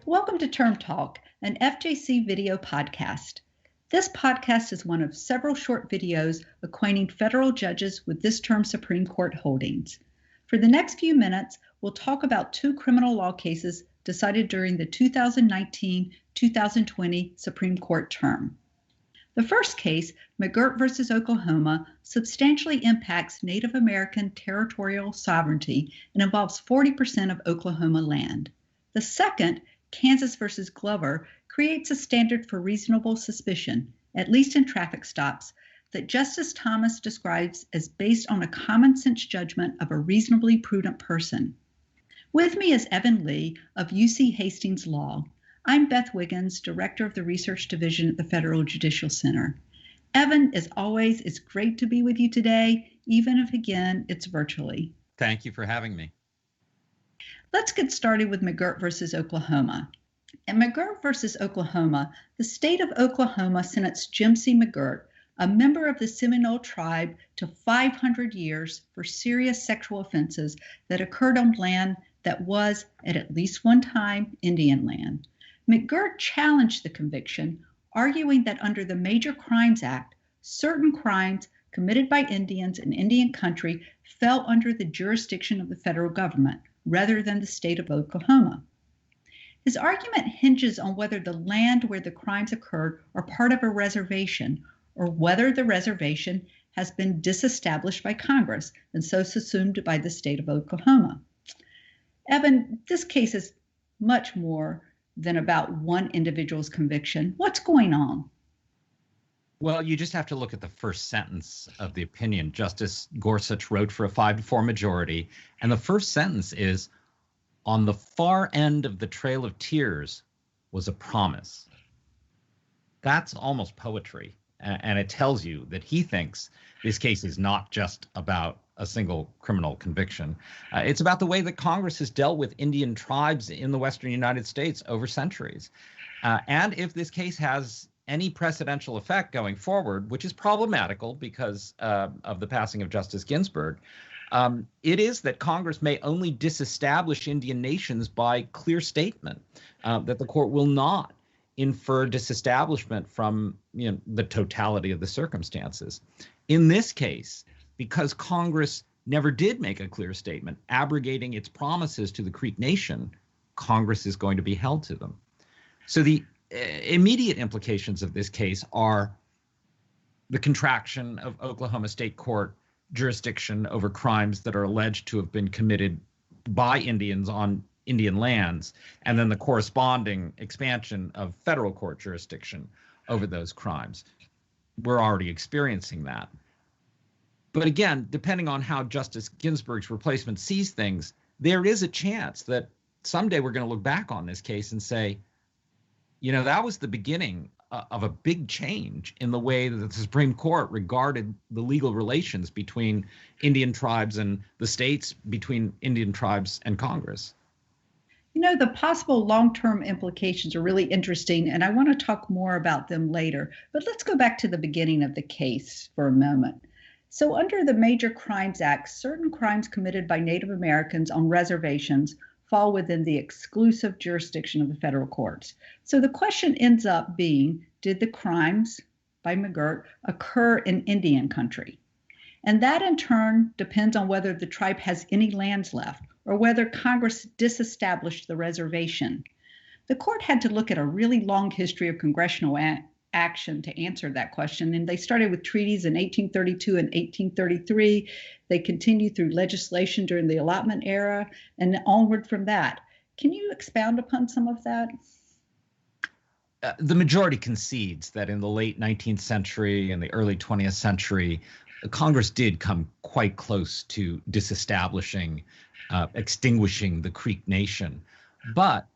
Welcome to Term Talk, an FJC video podcast. This podcast is one of several short videos acquainting federal judges with this term's Supreme Court holdings. For the next few minutes, we'll talk about two criminal law cases decided during the 2019-2020 Supreme Court term. The first case, McGirt v. Oklahoma, substantially impacts Native American territorial sovereignty and involves 40% of Oklahoma land. The second, Kansas v. Glover, creates a standard for reasonable suspicion, at least in traffic stops, that Justice Thomas describes as based on a common sense judgment of a reasonably prudent person. With me is Evan Lee of UC Hastings Law. I'm Beth Wiggins, Director of the Research Division at the Federal Judicial Center. Evan, as always, it's great to be with you today, even if, again, it's virtually. Thank you for having me. Let's get started with McGirt v. Oklahoma. In McGirt v. Oklahoma, the state of Oklahoma sentenced Jim C. McGirt, a member of the Seminole tribe, to 500 years for serious sexual offenses that occurred on land that was, at least one time, Indian land. McGirt challenged the conviction, arguing that under the Major Crimes Act, certain crimes committed by Indians in Indian country fell under the jurisdiction of the federal government, rather than the state of Oklahoma. His argument hinges on whether the land where the crimes occurred are part of a reservation, or whether the reservation has been disestablished by Congress and so subsumed by the state of Oklahoma. Evan, this case is much more than about one individual's conviction. What's going on? Well, you just have to look at the first sentence of the opinion. Justice Gorsuch wrote for a 5-4 majority, and the first sentence is, "On the far end of the Trail of Tears was a promise." That's almost poetry, and it tells you that he thinks this case is not just about a single criminal conviction. It's about the way that Congress has dealt with Indian tribes in the Western United States over centuries. And if this case has any precedential effect going forward, which is problematical because of the passing of Justice Ginsburg, it is that Congress may only disestablish Indian nations by clear statement, that the court will not infer disestablishment from the totality of the circumstances. In this case, because Congress never did make a clear statement abrogating its promises to the Creek Nation, Congress is going to be held to them. So the immediate implications of this case are the contraction of Oklahoma State Court jurisdiction over crimes that are alleged to have been committed by Indians on Indian lands, and then the corresponding expansion of federal court jurisdiction over those crimes. We're already experiencing that. But again, depending on how Justice Ginsburg's replacement sees things, there is a chance that someday we're going to look back on this case and say, that was the beginning of a big change in the way that the Supreme Court regarded the legal relations between Indian tribes and the states, between Indian tribes and Congress. The possible long-term implications are really interesting, and I want to talk more about them later. But let's go back to the beginning of the case for a moment. So under the Major Crimes Act, certain crimes committed by Native Americans on reservations fall within the exclusive jurisdiction of the federal courts. So the question ends up being, did the crimes by McGirt occur in Indian country? And that in turn depends on whether the tribe has any lands left or whether Congress disestablished the reservation. The court had to look at a really long history of congressional action to answer that question. And they started with treaties in 1832 and 1833. They continued through legislation during the allotment era and onward from that. Can you expound upon some of that? The majority concedes that in the late 19th century and the early 20th century, Congress did come quite close to disestablishing, extinguishing the Creek Nation. But,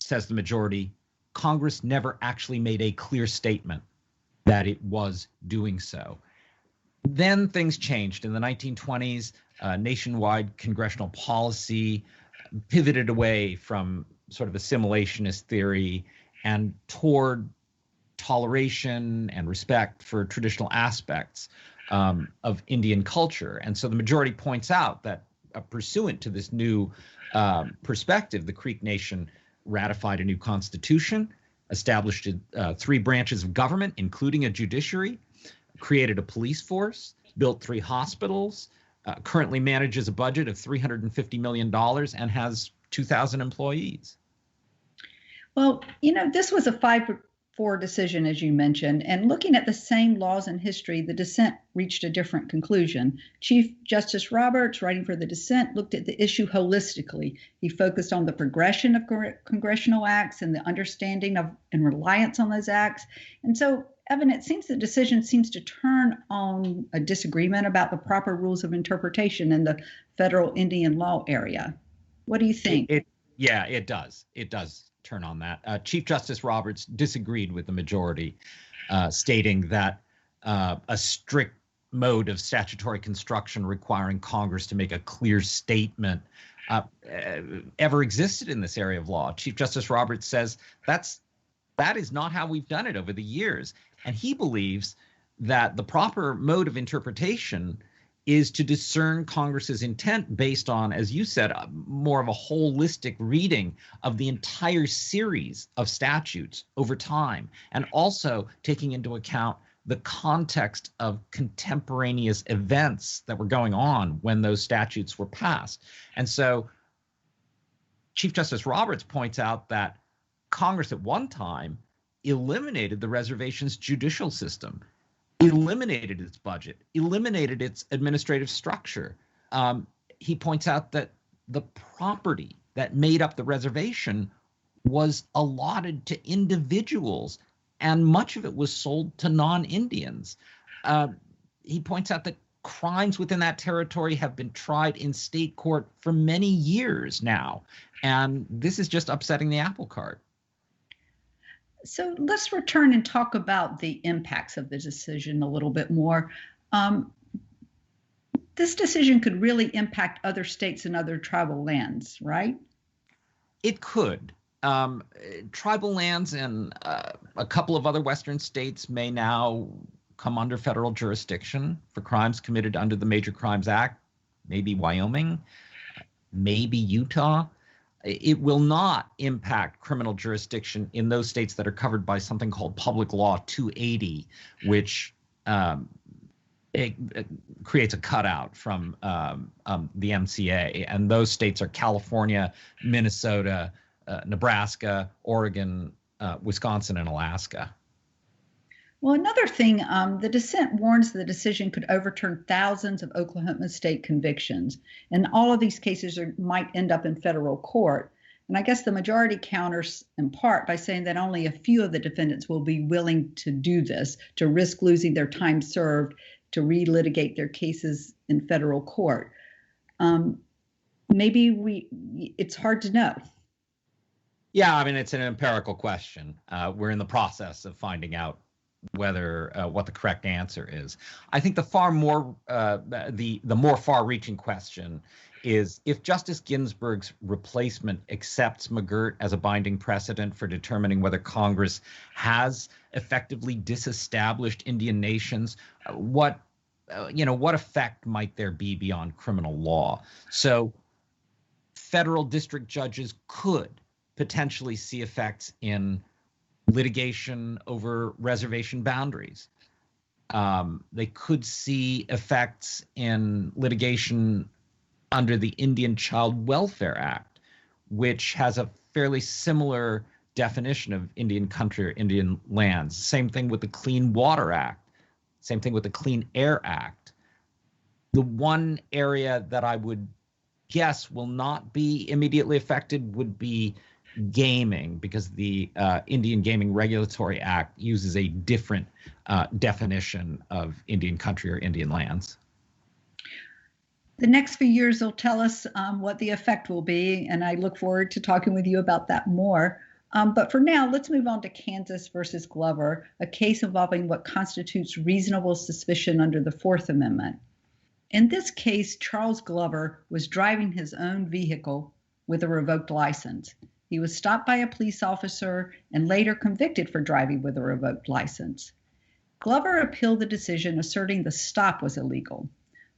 says the majority, Congress never actually made a clear statement that it was doing so. Then things changed. In the 1920s, nationwide congressional policy pivoted away from sort of assimilationist theory and toward toleration and respect for traditional aspects of Indian culture. And so the majority points out that pursuant to this new perspective, the Creek Nation ratified a new constitution, established 3 branches of government, including a judiciary, created a police force, built 3 hospitals, currently manages a budget of $350 million, and has 2,000 employees. Well, this was a 5-4 decision, as you mentioned, and looking at the same laws and history, the dissent reached a different conclusion. Chief Justice Roberts, writing for the dissent, looked at the issue holistically. He focused on the progression of congressional acts and the understanding of and reliance on those acts. And so, Evan, it seems the decision seems to turn on a disagreement about the proper rules of interpretation in the federal Indian law area. What do you think? It does. It does turn on that. Chief Justice Roberts disagreed with the majority, stating that a strict mode of statutory construction requiring Congress to make a clear statement ever existed in this area of law. Chief Justice Roberts says that is not how we've done it over the years. And he believes that the proper mode of interpretation is to discern Congress's intent based on, as you said, more of a holistic reading of the entire series of statutes over time, and also taking into account the context of contemporaneous events that were going on when those statutes were passed. And so Chief Justice Roberts points out that Congress at one time eliminated the reservation's judicial system, eliminated its budget, eliminated its administrative structure. He points out that the property that made up the reservation was allotted to individuals, and much of it was sold to non-Indians. He points out that crimes within that territory have been tried in state court for many years now, and this is just upsetting the apple cart. So let's return and talk about the impacts of the decision a little bit more. This decision could really impact other states and other tribal lands, right? It could. Tribal lands in a couple of other Western states may now come under federal jurisdiction for crimes committed under the Major Crimes Act, maybe Wyoming, maybe Utah. It will not impact criminal jurisdiction in those states that are covered by something called Public Law 280, which it creates a cutout from the MCA. And those states are California, Minnesota, Nebraska, Oregon, Wisconsin, and Alaska. Well, another thing, the dissent warns the decision could overturn thousands of Oklahoma state convictions. And all of these cases might end up in federal court. And I guess the majority counters in part by saying that only a few of the defendants will be willing to do this, to risk losing their time served, to relitigate their cases in federal court. It's hard to know. Yeah, I mean, it's an empirical question. We're in the process of finding out whether what the correct answer is. I think the more far-reaching question is if Justice Ginsburg's replacement accepts McGirt as a binding precedent for determining whether Congress has effectively disestablished Indian nations, what effect might there be beyond criminal law? So federal district judges could potentially see effects in litigation over reservation boundaries. They could see effects in litigation under the Indian Child Welfare Act, which has a fairly similar definition of Indian country or Indian lands. Same thing with the Clean Water Act. Same thing with the Clean Air Act. The one area that I would guess will not be immediately affected would be gaming, because the Indian Gaming Regulatory Act uses a different definition of Indian country or Indian lands. The next few years will tell us what the effect will be, and I look forward to talking with you about that more. But for now, let's move on to Kansas versus Glover, a case involving what constitutes reasonable suspicion under the Fourth Amendment. In this case, Charles Glover was driving his own vehicle with a revoked license. He was stopped by a police officer and later convicted for driving with a revoked license. Glover appealed the decision, asserting the stop was illegal.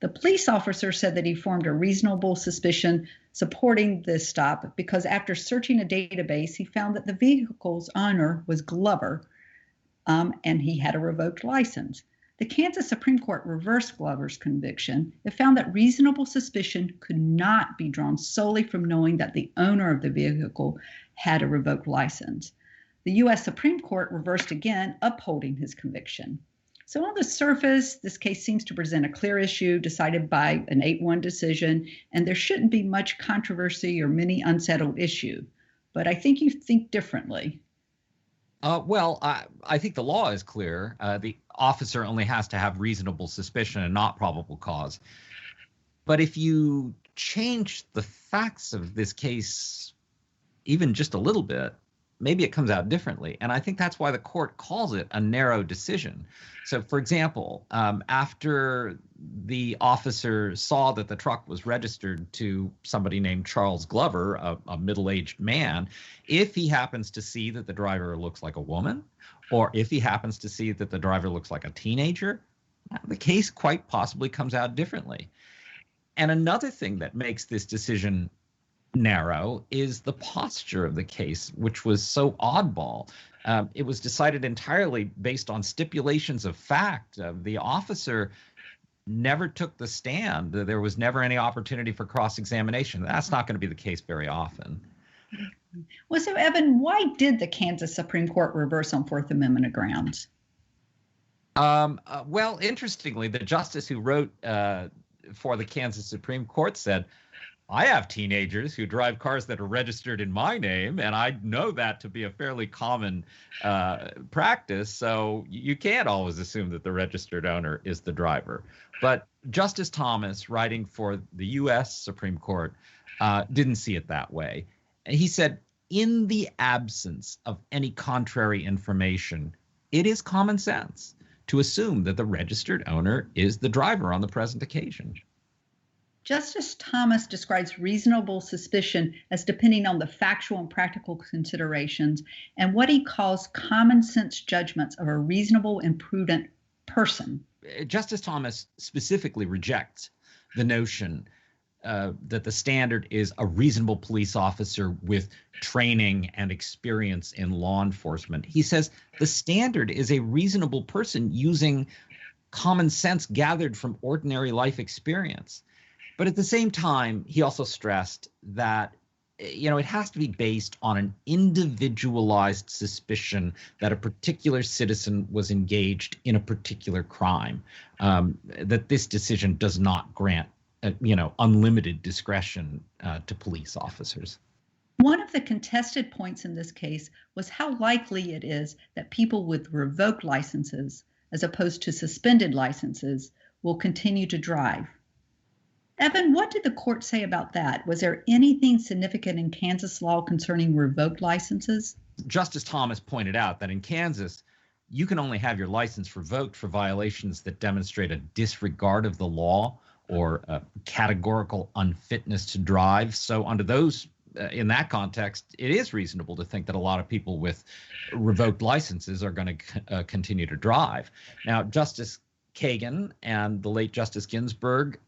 The police officer said that he formed a reasonable suspicion supporting this stop because after searching a database, he found that the vehicle's owner was Glover, and he had a revoked license. The Kansas Supreme Court reversed Glover's conviction. It found that reasonable suspicion could not be drawn solely from knowing that the owner of the vehicle had a revoked license. The U.S. Supreme Court reversed again, upholding his conviction. So on the surface, this case seems to present a clear issue decided by an 8-1 decision, and there shouldn't be much controversy or many unsettled issue. But I think you think differently. I think the law is clear. The officer only has to have reasonable suspicion and not probable cause. But if you change the facts of this case even just a little bit, maybe it comes out differently. And I think that's why the court calls it a narrow decision. So, for example, after the officer saw that the truck was registered to somebody named Charles Glover, a middle-aged man, if he happens to see that the driver looks like a woman, or if he happens to see that the driver looks like a teenager, the case quite possibly comes out differently. And another thing that makes this decision narrow is the posture of the case, which was so oddball. It was decided entirely based on stipulations of fact. The officer never took the stand. There was never any opportunity for cross-examination. That's not going to be the case very often. Well, so Evan, why did the Kansas Supreme Court reverse on Fourth Amendment grounds? Well, interestingly, the justice who wrote for the Kansas Supreme Court said, I have teenagers who drive cars that are registered in my name, and I know that to be a fairly common practice. So you can't always assume that the registered owner is the driver. But Justice Thomas, writing for the U.S. Supreme Court, didn't see it that way. He said, in the absence of any contrary information, it is common sense to assume that the registered owner is the driver on the present occasion. Justice Thomas describes reasonable suspicion as depending on the factual and practical considerations and what he calls common sense judgments of a reasonable and prudent person. Justice Thomas specifically rejects the notion that the standard is a reasonable police officer with training and experience in law enforcement. He says the standard is a reasonable person using common sense gathered from ordinary life experience. But at the same time, he also stressed that, it has to be based on an individualized suspicion that a particular citizen was engaged in a particular crime, that this decision does not grant, unlimited discretion to police officers. One of the contested points in this case was how likely it is that people with revoked licenses, as opposed to suspended licenses, will continue to drive. Evan, what did the court say about that? Was there anything significant in Kansas law concerning revoked licenses? Justice Thomas pointed out that in Kansas, you can only have your license revoked for violations that demonstrate a disregard of the law or a categorical unfitness to drive. So under those, in that context, it is reasonable to think that a lot of people with revoked licenses are going to continue to drive. Now, Justice Kagan and the late Justice Ginsburg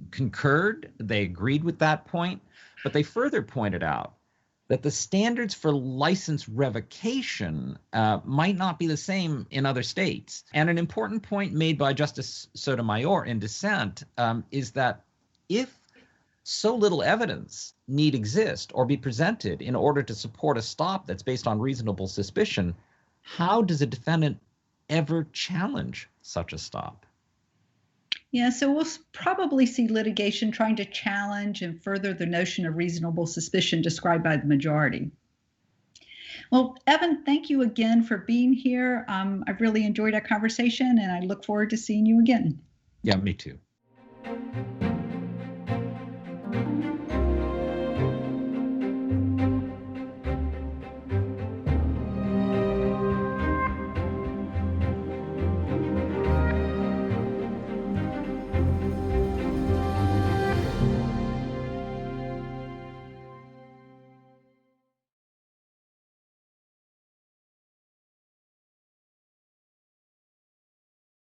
concurred. They agreed with that point, but they further pointed out that the standards for license revocation might not be the same in other states. And an important point made by Justice Sotomayor in dissent is that if so little evidence need exist or be presented in order to support a stop that's based on reasonable suspicion, how does a defendant ever challenge such a stop? Yeah, so we'll probably see litigation trying to challenge and further the notion of reasonable suspicion described by the majority. Well, Evan, thank you again for being here. I've really enjoyed our conversation, and I look forward to seeing you again. Yeah, me too.